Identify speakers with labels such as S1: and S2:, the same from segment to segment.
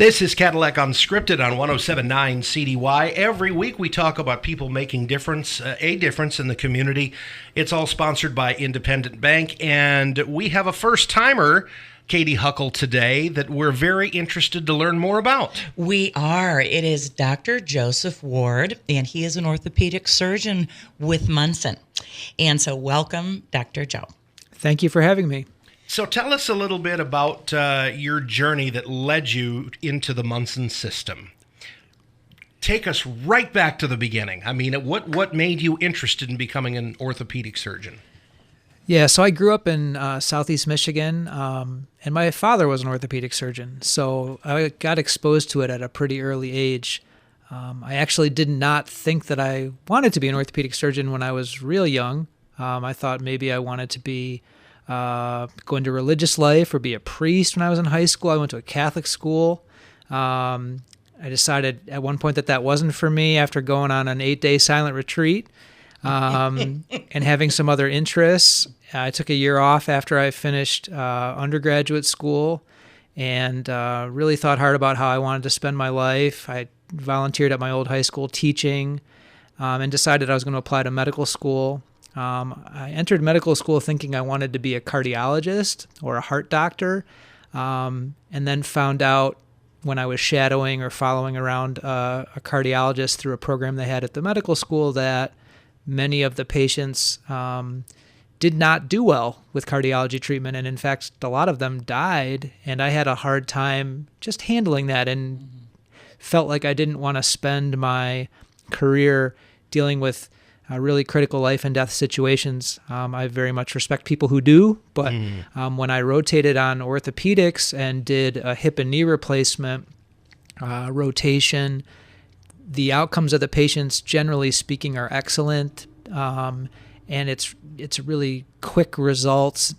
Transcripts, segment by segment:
S1: This is Cadillac Unscripted on 107.9 CDY. Every week we talk about people making a difference in the community. It's all sponsored by Independent Bank, and we have a first-timer, Katy Huckle, today that we're very interested to learn more about.
S2: We are. It is Dr. Joseph Ward, and he is an orthopedic surgeon with Munson. And so welcome, Dr. Joe.
S3: Thank you for having me.
S1: So tell us a little bit about your journey that led you into the Munson system. Take us right back to the beginning. I mean, what made you interested in becoming an orthopedic surgeon?
S3: Yeah, so I grew up in Southeast Michigan, and my father was an orthopedic surgeon, so I got exposed to it at a pretty early age. I actually did not think that I wanted to be an orthopedic surgeon when I was real young. I thought maybe I wanted to be go into religious life or be a priest when I was in high school. I went to a Catholic school. I decided at one point that wasn't for me after going on an 8-day silent retreat and having some other interests. I took a year off after I finished undergraduate school and really thought hard about how I wanted to spend my life. I volunteered at my old high school teaching and decided I was going to apply to medical school. I entered medical school thinking I wanted to be a cardiologist or a heart doctor, and then found out when I was shadowing or following around a cardiologist through a program they had at the medical school that many of the patients did not do well with cardiology treatment, and in fact, a lot of them died, and I had a hard time just handling that and felt like I didn't want to spend my career dealing with really critical life and death situations. I very much respect people who do, but when I rotated on orthopedics and did a hip and knee replacement rotation, the outcomes of the patients, generally speaking, are excellent, and it's really quick results.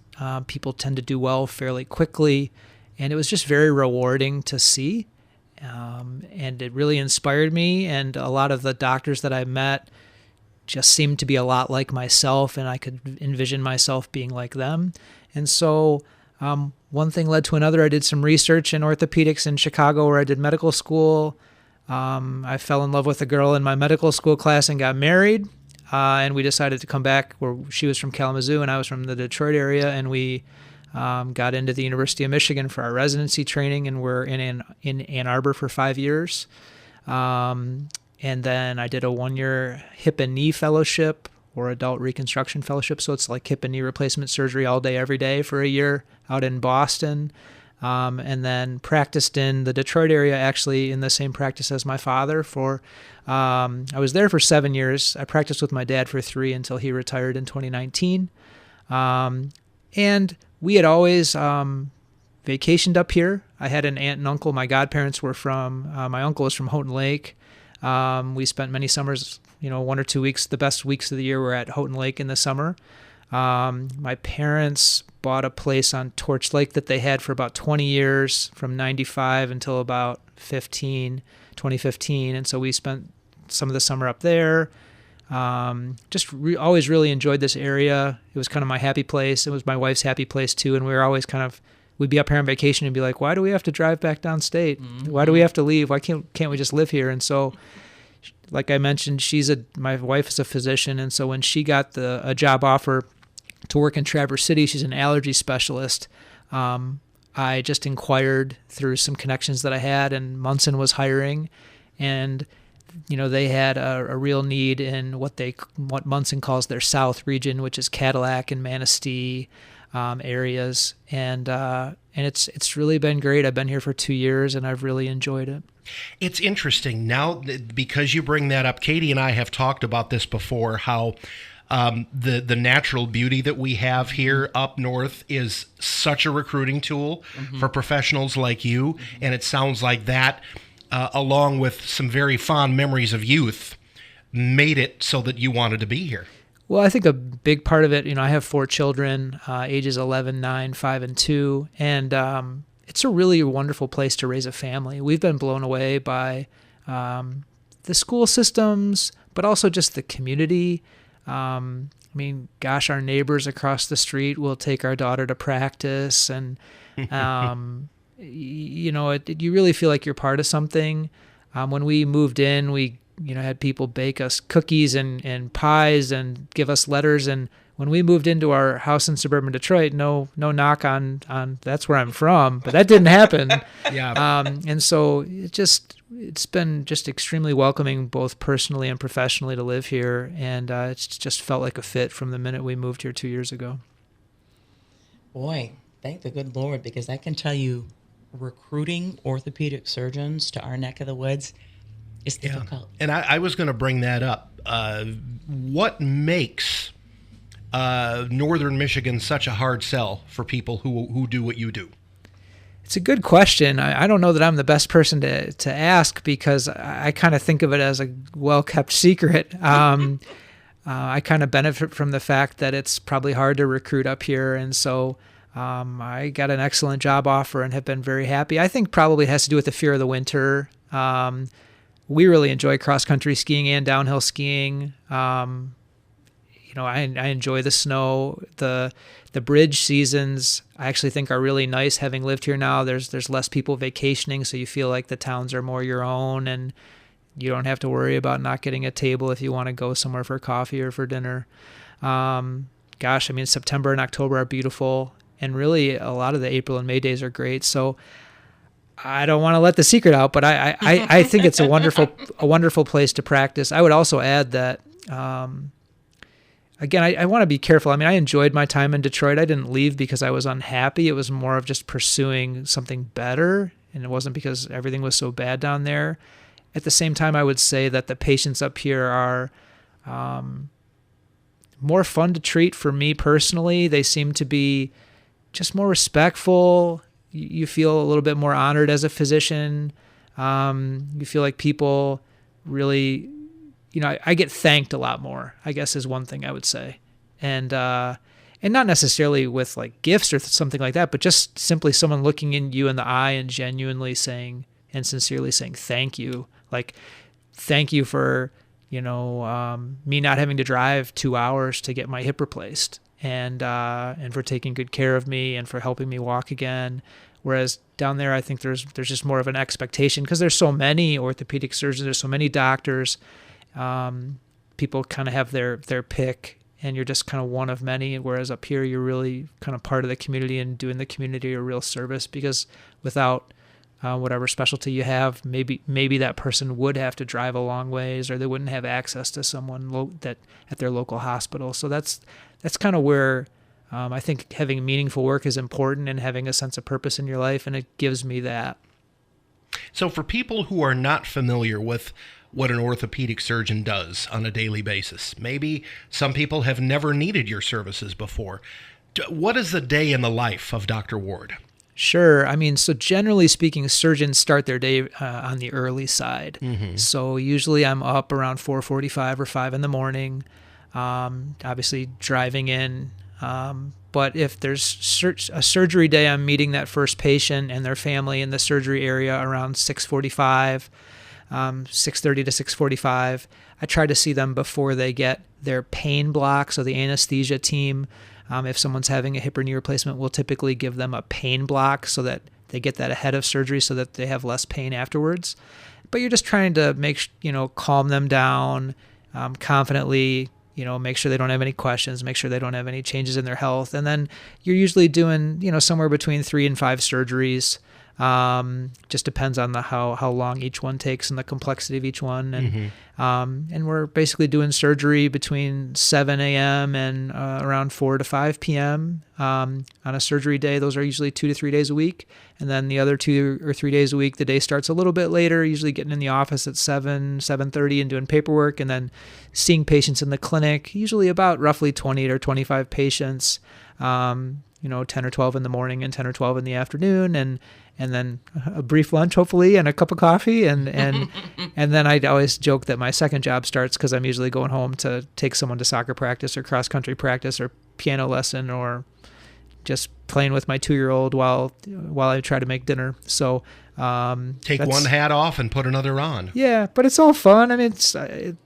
S3: People tend to do well fairly quickly, and it was just very rewarding to see, and it really inspired me, and a lot of the doctors that I met just seemed to be a lot like myself, and I could envision myself being like them. And so one thing led to another. I did some research in orthopedics in Chicago where I did medical school. I fell in love with a girl in my medical school class and got married, and we decided to come back where she was from Kalamazoo and I was from the Detroit area, and we got into the University of Michigan for our residency training, and we're in Ann Arbor for 5 years. And then I did a 1-year hip and knee fellowship or adult reconstruction fellowship. So it's like hip and knee replacement surgery all day, every day for a year out in Boston. And then practiced in the Detroit area, actually in the same practice as my father I was there for 7 years. I practiced with my dad for 3 until he retired in 2019. And we had always vacationed up here. I had an aunt and uncle. My godparents were my uncle was from Houghton Lake. We spent many summers, 1 or 2 weeks. The best weeks of the year were at Houghton Lake in the summer. My parents bought a place on Torch Lake that they had for about 20 years, from 95 until about 2015. And so we spent some of the summer up there. Always really enjoyed this area. It was kind of my happy place. It was my wife's happy place too. And we were always we'd be up here on vacation and be like, why do we have to drive back downstate? Mm-hmm. Why do we have to leave? Why can't we just live here? And so, like I mentioned, my wife is a physician. And so when she got a job offer to work in Traverse City, she's an allergy specialist. I just inquired through some connections that I had, and Munson was hiring, and they had a real need in what Munson calls their South region, which is Cadillac and Manistee areas, and it's really been great. I've been here for 2 years, and I've really enjoyed it.
S1: It's interesting now because you bring that up. Katy and I have talked about this before. How the natural beauty that we have here up north is such a recruiting tool for professionals like you, and it sounds like that, along with some very fond memories of youth, made it so that you wanted to be here.
S3: Well, I think a big part of it, I have 4 children, ages 11, 9, 5, and 2, and it's a really wonderful place to raise a family. We've been blown away by the school systems, but also just the community. Our neighbors across the street will take our daughter to practice, and you really feel like you're part of something. When we moved in, we had people bake us cookies and pies and give us letters. And when we moved into our house in suburban Detroit, no knock on that's where I'm from, but that didn't happen.
S1: Yeah.
S3: And so it's been just extremely welcoming, both personally and professionally, to live here. And it's just felt like a fit from the minute we moved here 2 years ago.
S2: Boy, thank the good Lord, because I can tell you, recruiting orthopedic surgeons to our neck of the woods is difficult.
S1: And I was going to bring that up. What makes Northern Michigan such a hard sell for people who do what you do?
S3: It's a good question. I don't know that I'm the best person to ask, because I kind of think of it as a well-kept secret. I kind of benefit from the fact that it's probably hard to recruit up here, and so I got an excellent job offer and have been very happy. I think probably it has to do with the fear of the winter. We really enjoy cross-country skiing and downhill skiing. I enjoy the snow. The bridge seasons I actually think are really nice. Having lived here now, there's less people vacationing, so you feel like the towns are more your own, and you don't have to worry about not getting a table if you want to go somewhere for coffee or for dinner. September and October are beautiful, and really a lot of the April and May days are great. So I don't want to let the secret out, but I think it's a wonderful place to practice. I would also add that, again, I want to be careful. I mean, I enjoyed my time in Detroit. I didn't leave because I was unhappy. It was more of just pursuing something better, and it wasn't because everything was so bad down there. At the same time, I would say that the patients up here are more fun to treat for me personally. They seem to be just more respectful. You feel a little bit more honored as a physician. You feel like people really, I get thanked a lot more, I guess, is one thing I would say. And not necessarily with like gifts or something like that, but just simply someone looking in you in the eye and genuinely saying and sincerely saying thank you. Like, thank you for, me not having to drive 2 hours to get my hip replaced, and for taking good care of me and for helping me walk again. Whereas down there, I think there's just more of an expectation, because there's so many orthopedic surgeons, there's so many doctors. People kind of have their pick, and you're just kind of one of many. Whereas up here, you're really kind of part of the community and doing the community a real service, because without whatever specialty you have, maybe that person would have to drive a long ways, or they wouldn't have access to someone that at their local hospital. So that's kind of where I think having meaningful work is important, and having a sense of purpose in your life, and it gives me that.
S1: So for people who are not familiar with what an orthopedic surgeon does on a daily basis, maybe some people have never needed your services before, what is the day in the life of Dr. Ward?
S3: Sure. I mean, so generally speaking, surgeons start their day on the early side.
S1: Mm-hmm.
S3: So usually I'm up around 4:45 or 5 in the morning, obviously driving in. But if there's a surgery day, I'm meeting that first patient and their family in the surgery area around 6:45, 6:30 to 6:45. I try to see them before they get their pain block. So the anesthesia team, if someone's having a hip or knee replacement, we'll typically give them a pain block so that they get that ahead of surgery, so that they have less pain afterwards. But you're just trying to calm them down confidently, make sure they don't have any questions, make sure they don't have any changes in their health. And then you're usually doing, somewhere between 3 and 5 surgeries. Just depends on how long each one takes and the complexity of each one. And and we're basically doing surgery between 7 a.m. and around 4 to 5 p.m. On a surgery day. Those are usually 2 to 3 days a week. And then the other 2 or 3 days a week, the day starts a little bit later, usually getting in the office at 7:30 and doing paperwork, and then seeing patients in the clinic, usually about roughly 20 or 25 patients, 10 or 12 in the morning and 10 or 12 in the afternoon, and then a brief lunch, hopefully, and a cup of coffee. And then I'd always joke that my second job starts, because I'm usually going home to take someone to soccer practice or cross-country practice or piano lesson, or just playing with my 2-year-old while I try to make dinner. So
S1: take one hat off and put another on.
S3: Yeah, but it's all fun. I mean,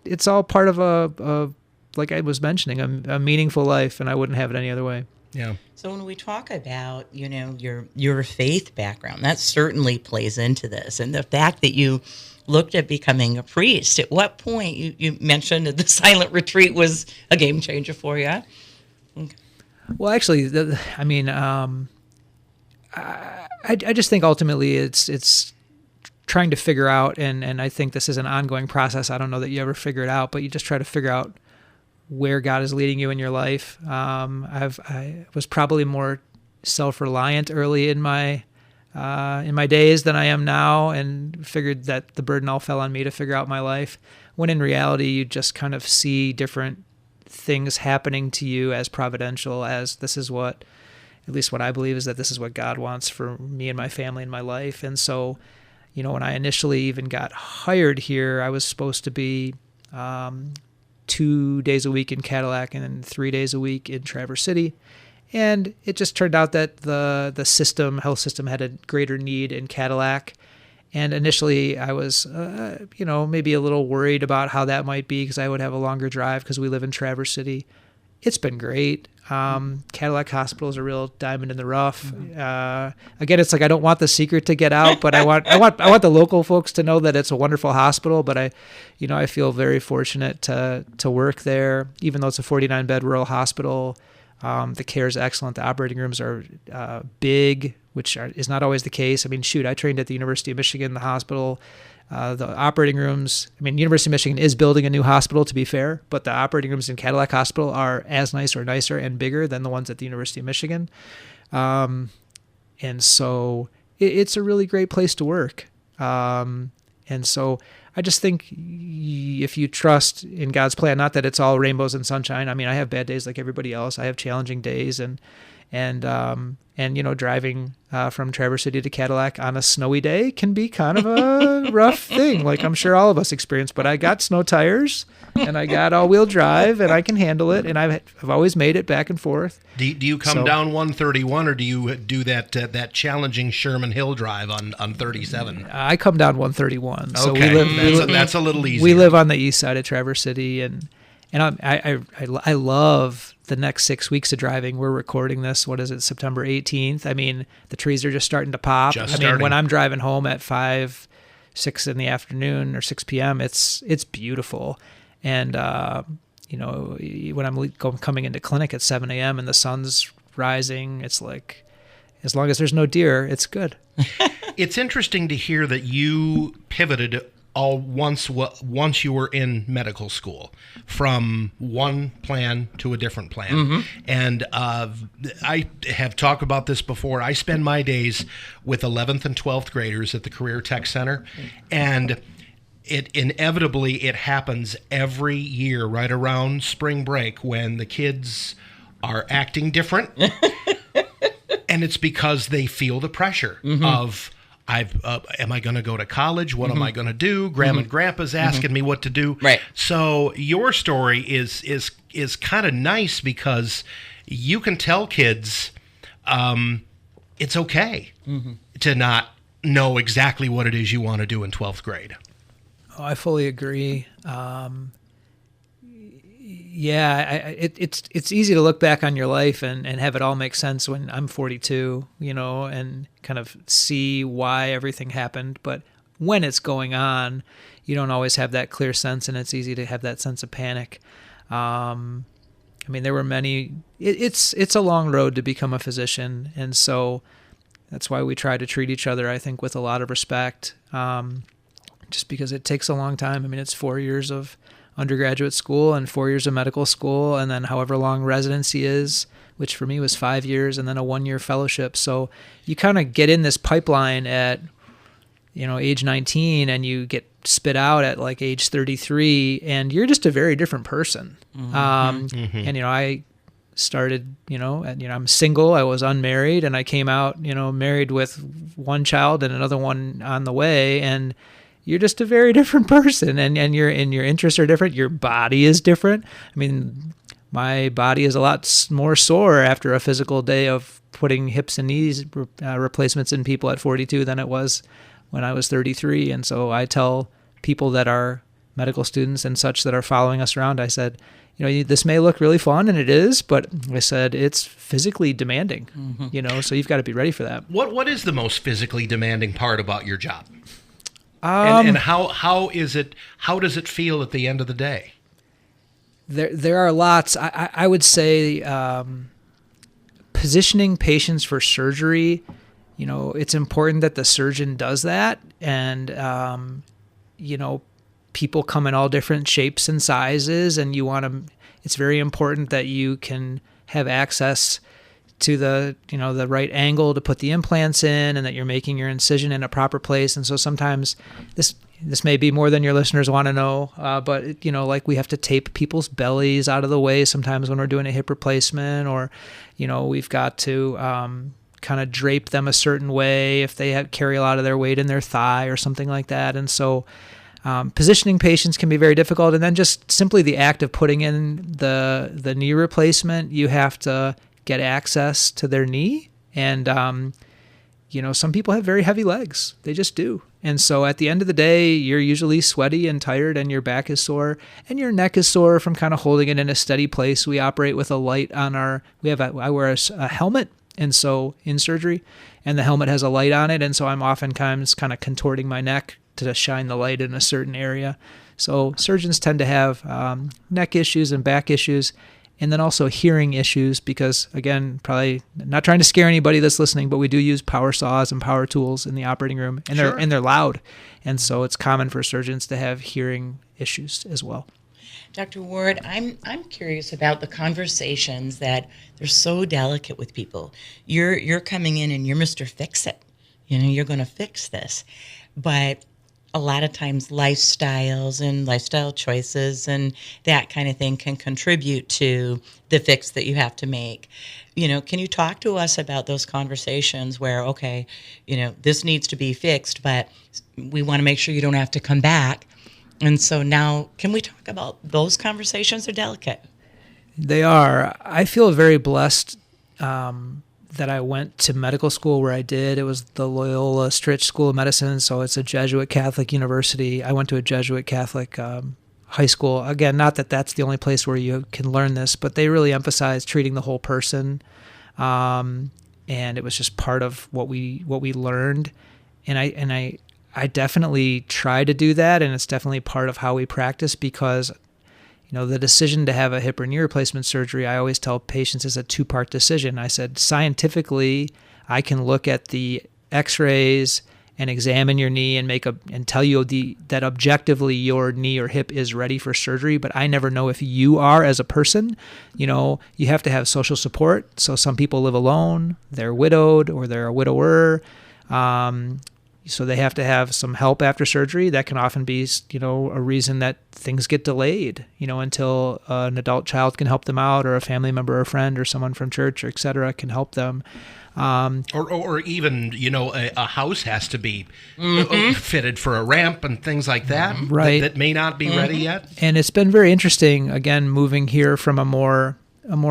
S3: it's all part of like I was mentioning, a meaningful life, and I wouldn't have it any other way.
S1: Yeah.
S2: So when we talk about, your faith background, that certainly plays into this. And the fact that you looked at becoming a priest, at what point, you mentioned that the silent retreat was a game changer for you? Okay.
S3: Well, actually, I just think ultimately it's trying to figure out, and I think this is an ongoing process. I don't know that you ever figure it out, but you just try to figure out where God is leading you in your life. I was probably more self-reliant early in my days than I am now, and figured that the burden all fell on me to figure out my life, when in reality you just kind of see different things happening to you as providential, as this is what, at least what I believe, is that this is what God wants for me and my family and my life. And so, when I initially even got hired here, I was supposed to be 2 days a week in Cadillac and then 3 days a week in Traverse City. And it just turned out that the health system had a greater need in Cadillac. And initially I was, maybe a little worried about how that might be, because I would have a longer drive because we live in Traverse City. It's been great. Cadillac Hospital is a real diamond in the rough. Again, it's like I don't want the secret to get out, but I want the local folks to know that it's a wonderful hospital. But I feel very fortunate to work there, even though it's a 49-bed rural hospital. The care is excellent. The operating rooms are big, which is not always the case. I mean, shoot, I trained at the University of Michigan, the hospital. The operating rooms, University of Michigan is building a new hospital, to be fair, but the operating rooms in Cadillac Hospital are as nice or nicer and bigger than the ones at the University of Michigan. And so it's a really great place to work. And so I just think if you trust in God's plan, not that it's all rainbows and sunshine. I have bad days like everybody else. I have challenging days, and driving from Traverse City to Cadillac on a snowy day can be kind of a rough thing, like I'm sure all of us experience. But I got snow tires, and I got all-wheel drive, and I can handle it, and I've always made it back and forth.
S1: Do you come down 131, or do you do that challenging Sherman Hill drive on 37?
S3: I come down 131. So
S1: okay, that's a little easier.
S3: We live on the east side of Traverse City, and I love the next 6 weeks of driving. We're recording this, September 18th. The trees are just starting to pop. When I'm driving home at 5, 6 in the afternoon or 6 p.m., it's beautiful. And, when I'm coming into clinic at 7 a.m. and the sun's rising, it's like, as long as there's no deer, it's good.
S1: It's interesting to hear that you pivoted once you were in medical school, from one plan to a different plan. Mm-hmm. And I have talked about this before. I spend my days with 11th and 12th graders at the Career Tech Center, and it inevitably happens every year right around spring break when the kids are acting different. And it's because they feel the pressure of, am I going to go to college? What am I going to do? Grandma and Grandpa's asking me what to do.
S2: Right.
S1: So your story is kind of nice, because you can tell kids it's okay to not know exactly what it is you want to do in 12th grade.
S3: Oh, I fully agree. It's easy to look back on your life and have it all make sense when I'm 42, and kind of see why everything happened. But when it's going on, you don't always have that clear sense, and it's easy to have that sense of panic. There were many. It's a long road to become a physician, and so that's why we try to treat each other, I think, with a lot of respect. Just because it takes a long time. It's 4 years of undergraduate school and 4 years of medical school, and then however long residency is, which for me was 5 years, and then a 1-year fellowship. So you kind of get in this pipeline at, age 19, and you get spit out at like age 33, and you're just a very different person. And, I started, I'm single, I was unmarried, and I came out, married with one child and another one on the way, and you're just a very different person, and your interests are different. Your body is different. My body is a lot more sore after a physical day of putting hips and knees replacements in people at 42 than it was when I was 33. And so I tell people that are medical students and such that are following us around, I said, this may look really fun, and it is, but I said it's physically demanding, so you've got to be ready for that.
S1: What is the most physically demanding part about your job? And how does it feel at the end of the day?
S3: There are lots. I would say positioning patients for surgery, it's important that the surgeon does that, and people come in all different shapes and sizes, and it's very important that you can have access to the right angle to put the implants in, and that you're making your incision in a proper place. And so sometimes this may be more than your listeners want to know, but like we have to tape people's bellies out of the way sometimes when we're doing a hip replacement, or we've got to kind of drape them a certain way if they carry a lot of their weight in their thigh or something like that. And so positioning patients can be very difficult. And then just simply the act of putting in the knee replacement, you have to get access to their knee. And, some people have very heavy legs. They just do. And so at the end of the day, you're usually sweaty and tired, and your back is sore, and your neck is sore from kind of holding it in a steady place. We operate with a light on I wear a helmet, and so in surgery, and the helmet has a light on it. And so I'm oftentimes kind of contorting my neck to shine the light in a certain area. So surgeons tend to have neck issues and back issues, and then also hearing issues because, again, probably not trying to scare anybody that's listening, but we do use power saws and power tools in the operating room, and they're loud. And so it's common for surgeons to have hearing issues as well.
S2: Dr. Ward, I'm curious about the conversations that they're so delicate with people. You're coming in and you're Mr. Fix-It. You're going to fix this. But a lot of times lifestyles and lifestyle choices and that kind of thing can contribute to the fix that you have to make. Can you talk to us about those conversations where, okay, this needs to be fixed, but we want to make sure you don't have to come back. And so now, can we talk about those conversations? They're delicate.
S3: They are. I feel very blessed that I went to medical school where I did. It was the Loyola Stritch School of Medicine, so it's a Jesuit Catholic university. I went to a Jesuit Catholic high school. Again, not that that's the only place where you can learn this, but they really emphasize treating the whole person, and it was just part of what we learned. And I definitely try to do that, and it's definitely part of how we practice because the decision to have a hip or knee replacement surgery, I always tell patients, is a two-part decision. I said, scientifically, I can look at the x-rays and examine your knee and tell you that objectively your knee or hip is ready for surgery, but I never know if you are as a person. You have to have social support. So some people live alone, they're widowed, or they're a widower. So they have to have some help after surgery. That can often be, a reason that things get delayed, until an adult child can help them out, or a family member or a friend or someone from church or et cetera can help them.
S1: Or even, a house has to be fitted for a ramp and things like that,
S3: right?
S1: That may not be ready yet.
S3: And it's been very interesting, again, moving here from a more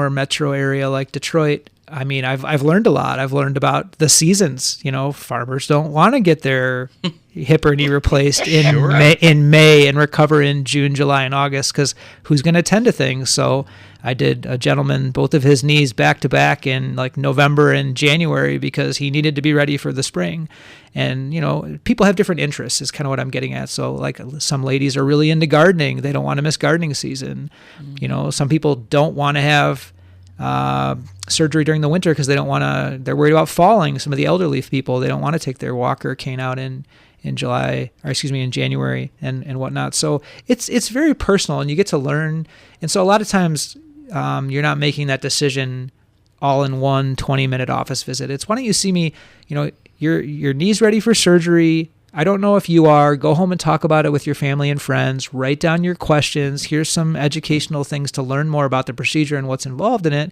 S3: metro area like Detroit. I mean, I've learned a lot. I've learned about the seasons. Farmers don't want to get their hip or knee replaced in May and recover in June, July, and August because who's going to tend to things? So I did a gentleman, both of his knees back to back in like November and January because he needed to be ready for the spring. And, people have different interests is kind of what I'm getting at. So like some ladies are really into gardening. They don't want to miss gardening season. Mm-hmm. Some people don't want to have surgery during the winter because they're worried about falling. Some of the elderly people, they don't want to take their walker cane out in January and whatnot. So it's very personal and you get to learn. And so a lot of times you're not making that decision all in one 20-minute office visit. It's, why don't you see me, your knee's ready for surgery. I don't know if you are. Go home and talk about it with your family and friends. Write down your questions. Here's some educational things to learn more about the procedure and what's involved in it.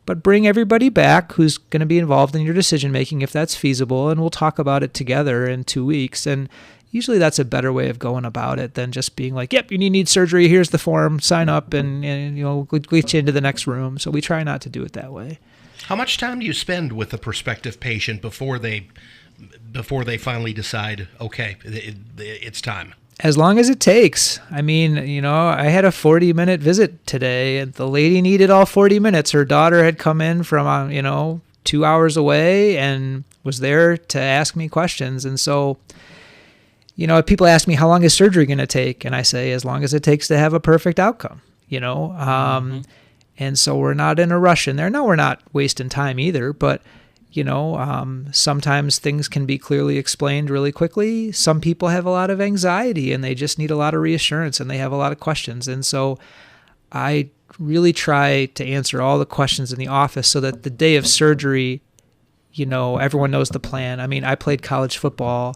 S3: But bring everybody back who's going to be involved in your decision-making if that's feasible, and we'll talk about it together in 2 weeks. And usually that's a better way of going about it than just being like, yep, you need surgery. Here's the form. Sign up and we'll get you into the next room. So we try not to do it that way.
S1: How much time do you spend with a prospective patient before they finally decide, okay, it's time?
S3: As long as it takes. I mean, I had a 40-minute visit today, and the lady needed all 40 minutes. Her daughter had come in from, 2 hours away and was there to ask me questions. And so, people ask me, how long is surgery going to take? And I say, as long as it takes to have a perfect outcome, And so we're not in a rush in there. No, we're not wasting time either, but sometimes things can be clearly explained really quickly. Some people have a lot of anxiety and they just need a lot of reassurance and they have a lot of questions. And so I really try to answer all the questions in the office so that the day of surgery, everyone knows the plan. I mean, I played college football.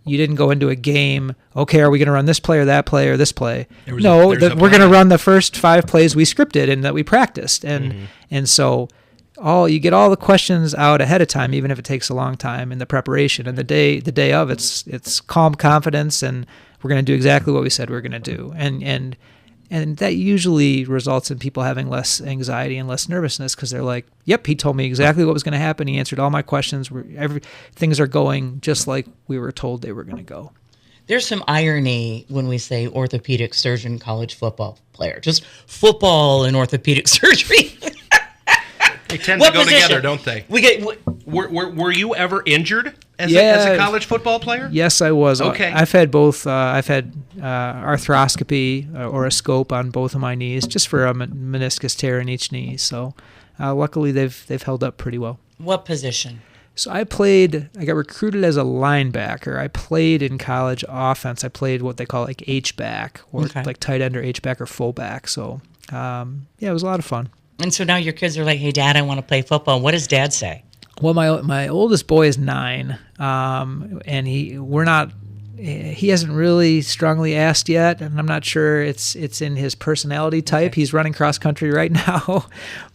S3: You didn't go into a game, okay, are we going to run this play or that play or this play? No, we're going to run the first 5 plays we scripted and that we practiced. And so you get all the questions out ahead of time, even if it takes a long time in the preparation. And the day of, it's calm confidence, and we're going to do exactly what we said we were going to do. And that usually results in people having less anxiety and less nervousness because they're like, yep, he told me exactly what was going to happen. He answered all my questions. Things are going just like we were told they were going to go.
S2: There's some irony when we say orthopedic surgeon, college football player. Just football and orthopedic surgery.
S1: They tend to go together, don't they? Were you ever injured as a college football player?
S3: Yes, I was.
S1: Okay.
S3: I've had both. I've had arthroscopy or a scope on both of my knees, just for a meniscus tear in each knee. So luckily, they've held up pretty well.
S2: What position?
S3: So I got recruited as a linebacker. I played in college offense. I played what they call like H-back, or like tight end or H-back or fullback. So it was a lot of fun.
S2: And so now your kids are like, hey, Dad, I want to play football. What does Dad say?
S3: Well, my oldest boy is 9, and he hasn't really strongly asked yet, and I'm not sure it's in his personality type. Okay. He's running cross country right now,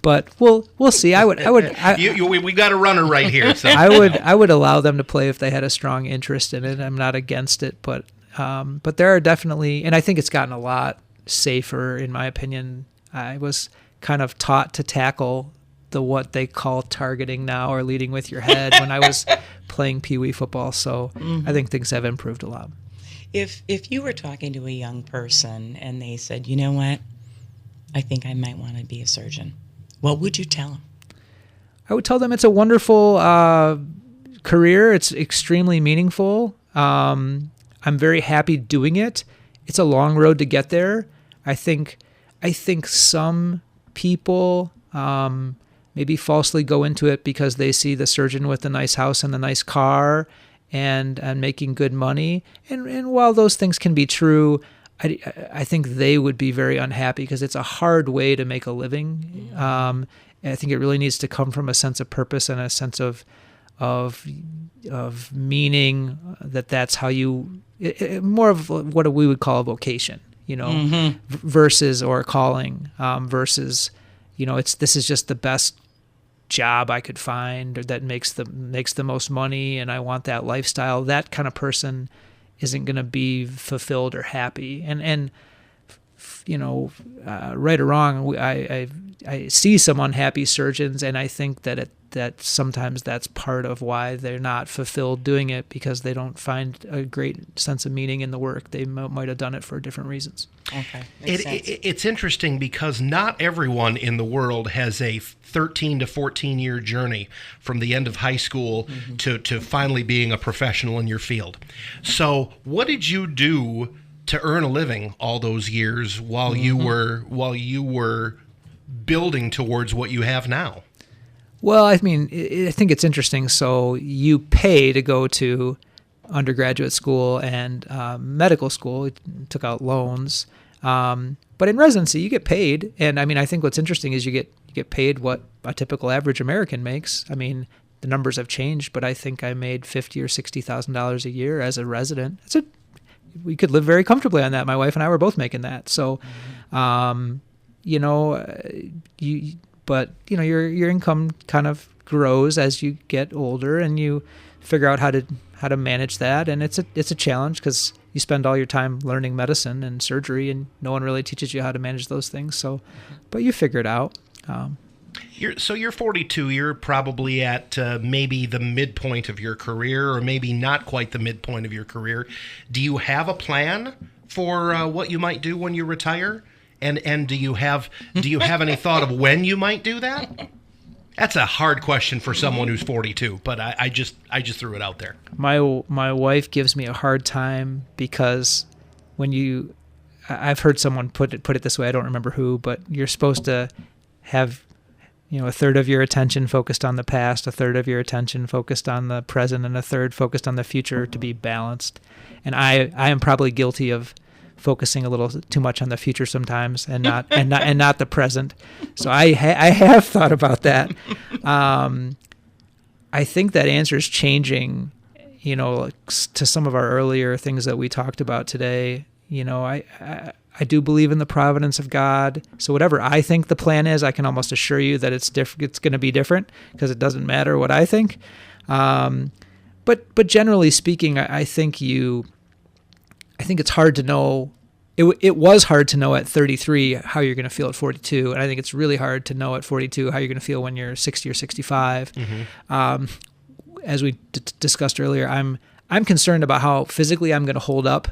S3: but we'll see. We
S1: got a runner right here. So
S3: I would allow them to play if they had a strong interest in it. I'm not against it, but there are definitely, and I think it's gotten a lot safer in my opinion. I was kind of taught to tackle what they call targeting now, or leading with your head, when I was playing Pee Wee football. So I think things have improved a lot.
S2: If you were talking to a young person and they said, you know what, I think I might want to be a surgeon, what would you tell them?
S3: I would tell them it's a wonderful career. It's extremely meaningful. I'm very happy doing it. It's a long road to get there. I think some people maybe falsely go into it because they see the surgeon with the nice house and the nice car and making good money. And while those things can be true, I think they would be very unhappy because it's a hard way to make a living. I think it really needs to come from a sense of purpose and a sense of meaning, that's how you, more of what we would call a vocation, versus, or a calling, versus, this is just the best job I could find, or that makes the most money, and I want that lifestyle. That kind of person isn't going to be fulfilled or happy. And right or wrong, I see some unhappy surgeons, and I think that sometimes that's part of why they're not fulfilled doing it, because they don't find a great sense of meaning in the work. They might have done it for different reasons.
S2: Okay,
S1: it's interesting because not everyone in the world has a 13 to 14 year journey from the end of high school to finally being a professional in your field. So what did you do to earn a living all those years while you were building towards what you have now?
S3: Well, I mean, I think it's interesting. So you pay to go to undergraduate school and medical school. Took out loans, but in residency you get paid. And I mean, I think what's interesting is you get paid what a typical average American makes. I mean, the numbers have changed, but I think I made $50,000 or $60,000 a year as a resident. We could live very comfortably on that. My wife and I were both making that. So, but your income kind of grows as you get older, and you figure out how to manage that. And it's a challenge because you spend all your time learning medicine and surgery, and no one really teaches you how to manage those things. So, but you figure it out.
S1: You're 42. You're probably at maybe the midpoint of your career, or maybe not quite the midpoint of your career. Do you have a plan for what you might do when you retire? And do you have any thought of when you might do that? That's a hard question for someone who's 42, but I just threw it out there.
S3: My wife gives me a hard time because I've heard someone put it this way. I don't remember who, but you're supposed to have, a third of your attention focused on the past, a third of your attention focused on the present, and a third focused on the future to be balanced. And I am probably guilty of focusing a little too much on the future sometimes, and not the present. So I have thought about that. I think that answer is changing, to some of our earlier things that we talked about today. I do believe in the providence of God. So whatever I think the plan is, I can almost assure you that it's it's going to be different, because it doesn't matter what I think. But generally speaking, I think it's hard to know. It was hard to know at 33 how you're going to feel at 42, and I think it's really hard to know at 42 how you're going to feel when you're 60 or 65. Mm-hmm. As we discussed earlier, I'm concerned about how physically I'm going to hold up.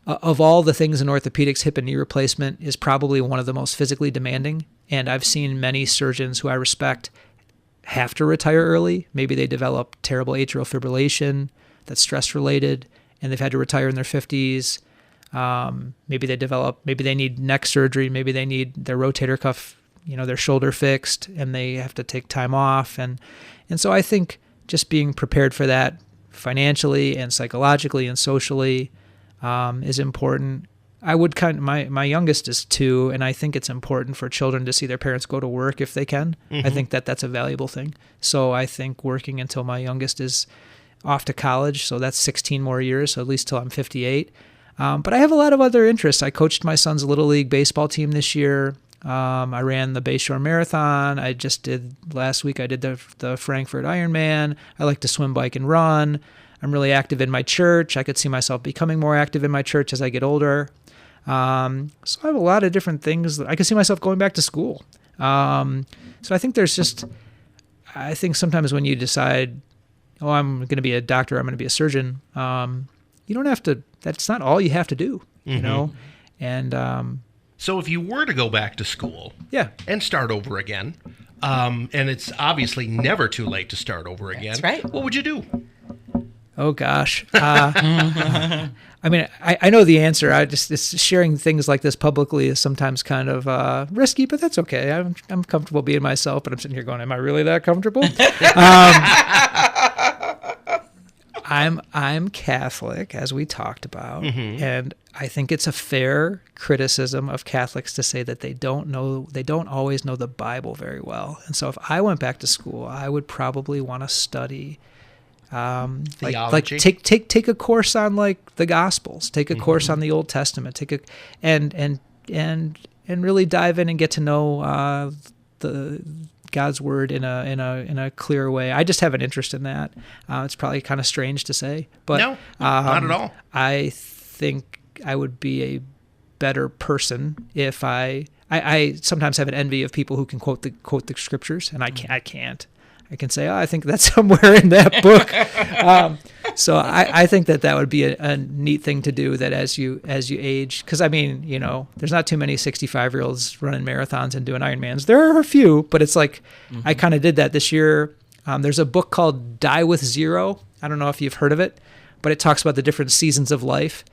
S3: Of all the things in orthopedics, hip and knee replacement is probably one of the most physically demanding. And I've seen many surgeons who I respect have to retire early. Maybe they develop terrible atrial fibrillation that's stress related, and they've had to retire in their 50s. Maybe they need neck surgery. Maybe they need their rotator cuff, their shoulder fixed, and they have to take time off. And so I think just being prepared for that financially and psychologically and socially is important. I would my youngest is 2, and I think it's important for children to see their parents go to work if they can. Mm-hmm. I think that's a valuable thing. So I think working until my youngest is off to college, so that's 16 more years, so at least till I'm 58. But I have a lot of other interests. I coached my son's Little League baseball team this year. I ran the Bayshore Marathon. Last week I did the Frankfurt Ironman. I like to swim, bike, and run. I'm really active in my church. I could see myself becoming more active in my church as I get older. So I have a lot of different things. I could see myself going back to school. So I think I think sometimes when you decide, I'm going to be a doctor, I'm going to be a surgeon, you don't have to, that's not all you have to do,
S1: mm-hmm.
S3: And
S1: so if you were to go back to school and start over again, and it's obviously never too late to start over again.
S2: That's right.
S1: What would you do?
S3: Oh gosh. I mean, I know the answer. It's sharing things like this publicly is sometimes kind of risky, but that's okay. I'm comfortable being myself, but I'm sitting here going, am I really that comfortable? I'm Catholic, as we talked about, mm-hmm. and I think it's a fair criticism of Catholics to say that they don't always know the Bible very well. And so if I went back to school, I would probably want to study
S1: theology.
S3: Take a course on like the Gospels, take a
S1: mm-hmm.
S3: course on the Old Testament, and really dive in and get to know the God's word in a clear way. I just have an interest in that. It's probably kind of strange to say, but
S1: no, not at all.
S3: I think I would be a better person if I sometimes have an envy of people who can quote the scriptures, and I can't. I can say, I think that's somewhere in that book. So I think that would be a neat thing to do, that as you age, because I mean, there's not too many 65-year-olds running marathons and doing Ironmans. There are a few, but it's like, mm-hmm. I kind of did that this year. There's a book called Die with Zero. I don't know if you've heard of it, but it talks about the different seasons of life.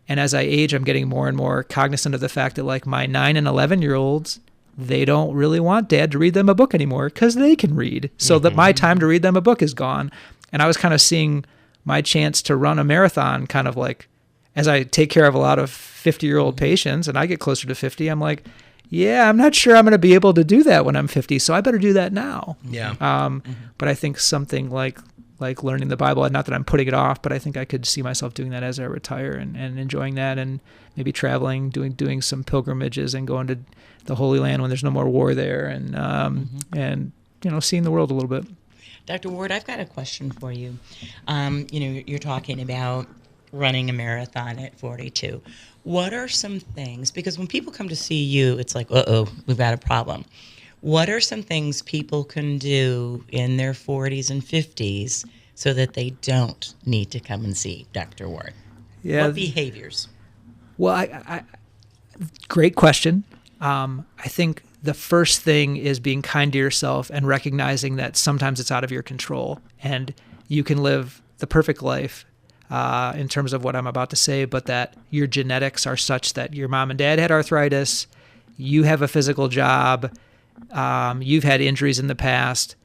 S3: And as I age, I'm getting more and more cognizant of the fact that like my 9 and 11-year-olds, they don't really want dad to read them a book anymore because they can read. So mm-hmm. that my time to read them a book is gone. And I was kind of seeing my chance to run a marathon kind of like, as I take care of a lot of 50-year-old patients and I get closer to 50, I'm like, yeah, I'm not sure I'm going to be able to do that when I'm 50. So I better do that now.
S1: Yeah.
S3: Mm-hmm. But I think something like learning the Bible, and not that I'm putting it off, but I think I could see myself doing that as I retire and enjoying that, and maybe traveling, doing some pilgrimages and going to the Holy Land when there's no more war there, and
S2: mm-hmm.
S3: and seeing the world a little bit.
S2: Dr. Ward, I've got a question for you. You're talking about running a marathon at 42. What are some things, because when people come to see you, it's like, we've got a problem. What are some things people can do in their 40s and 50s so that they don't need to come and see Dr. Ward?
S3: Yeah.
S2: What behaviors?
S3: Well, I great question. I think the first thing is being kind to yourself and recognizing that sometimes it's out of your control and you can live the perfect life in terms of what I'm about to say, but that your genetics are such that your mom and dad had arthritis, you have a physical job, you've had injuries in the past,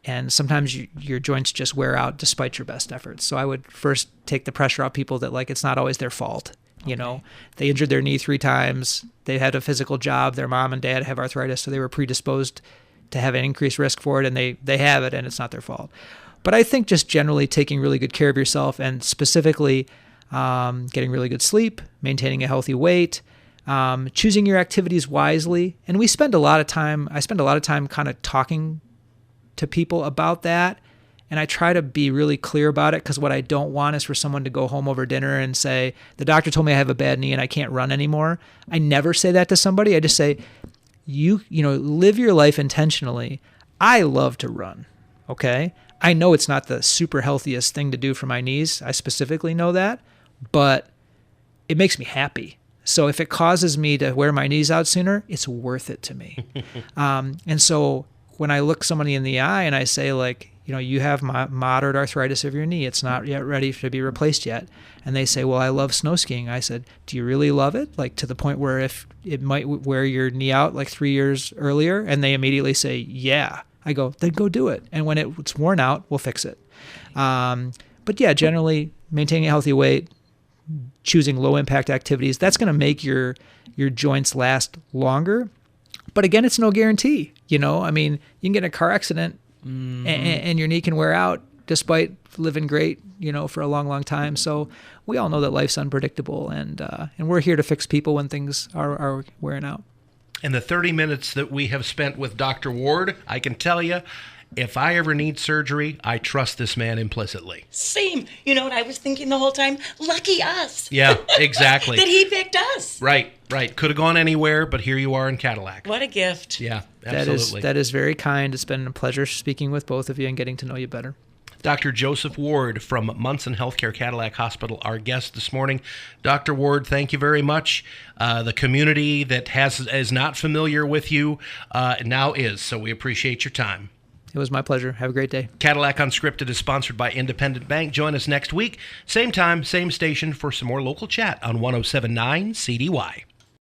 S3: and sometimes your joints just wear out despite your best efforts. So I would first take the pressure off people that, like, it's not always their fault. You know, they injured their knee 3 times. They had a physical job. Their mom and dad have arthritis, so they were predisposed to have an increased risk for it, and they have it, and it's not their fault. But I think just generally taking really good care of yourself, and specifically getting really good sleep, maintaining a healthy weight, choosing your activities wisely. And I spend a lot of time kind of talking to people about that. And I try to be really clear about it, because what I don't want is for someone to go home over dinner and say, the doctor told me I have a bad knee and I can't run anymore. I never say that to somebody. I just say, you know, live your life intentionally. I love to run, okay? I know it's not the super healthiest thing to do for my knees. I specifically know that, but it makes me happy. So if it causes me to wear my knees out sooner, it's worth it to me. And so when I look somebody in the eye and I say, like, you know, you have moderate arthritis of your knee. It's not yet ready to be replaced yet. And they say, well, I love snow skiing. I said, do you really love it? Like, to the point where if it might wear your knee out like 3 years earlier? And they immediately say, yeah. I go, then go do it. And when it's worn out, we'll fix it. But yeah, generally maintaining a healthy weight, choosing low impact activities, that's going to make your joints last longer. But again, it's no guarantee. You know, I mean, you can get in a car accident and your knee can wear out despite living great, you know, for a long, long time. So we all know that life's unpredictable, and we're here to fix people when things are wearing out.
S1: And the 30 minutes that we have spent with Dr. Ward, I can tell you, if I ever need surgery, I trust this man implicitly.
S2: Same. You know what I was thinking the whole time? Lucky us.
S1: Yeah, exactly.
S2: That he picked us.
S1: Right. Could have gone anywhere, but here you are in Cadillac.
S2: What a gift.
S1: Yeah, absolutely.
S3: That is very kind. It's been a pleasure speaking with both of you and getting to know you better.
S1: Dr. Joseph Ward from Munson Healthcare Cadillac Hospital, our guest this morning. Dr. Ward, thank you very much. The community that is not familiar with you now is, so we appreciate your time.
S3: It was my pleasure. Have a great day.
S1: Cadillac Unscripted is sponsored by Independent Bank. Join us next week, same time, same station, for some more local chat on 107.9 CDY.